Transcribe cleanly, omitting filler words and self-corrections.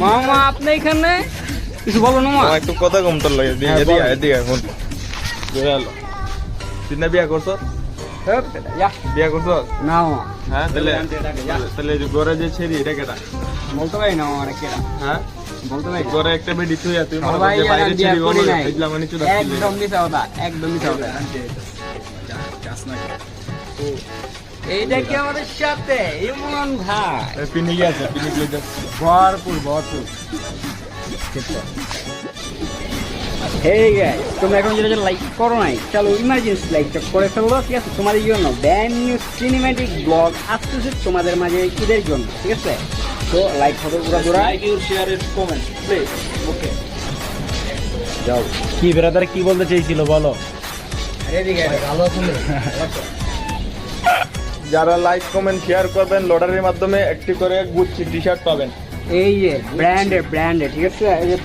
মামা আপনি এখানে কিছু বলো না মা? একটু কথা কম তোর লাগে এদিকে এখন তুই না বিয়া করছ? বিয়া করছ? না মামা হ্যাঁ তাহলে তাহলে ঘরে যে ছেড়ি এটা কেটা? বলতে পারি না মামা কেডা, হ্যাঁ বলতে পারি না। ঘরে একটা বেডি তুই তুই মনে ভাই, কর যে বাইরে আমি বিয়া ছেড়ি করি বলো নাই। এগুলা মানে চুদা একদম মিছা কথা, একদম মিছা কথা। এইটা কি আমাদের সাথে ইমন ভাই পিনি গেছে পিনি গিয়ে ভরপুর ভরপুর। হেই গাইস, তোমরা এখন যেটা লাইক করো নাই, চলো ইমার্জেন্সি লাইকটা করে ফেললো, ঠিক আছে? তোমাদের জন্য ব্র্যান্ড নিউ সিনেম্যাটিক ব্লগ আসতেছে তোমাদের মাঝে ঈদের জন্য, ঠিক আছে? তো লাইক হবে পুরো পুরা, like you share and comment please okay যাও। কি ব্রাদার কি বলতে চেয়েছিল বলো? এদিকে ভালো আছে। যারা লাইক কমেন্ট শেয়ার করবেন লটারির মাধ্যমে একটি করে গুচ্ছি টি-শার্ট পাবেন। এই যে ব্র্যান্ডের, ঠিক আছে? এই যে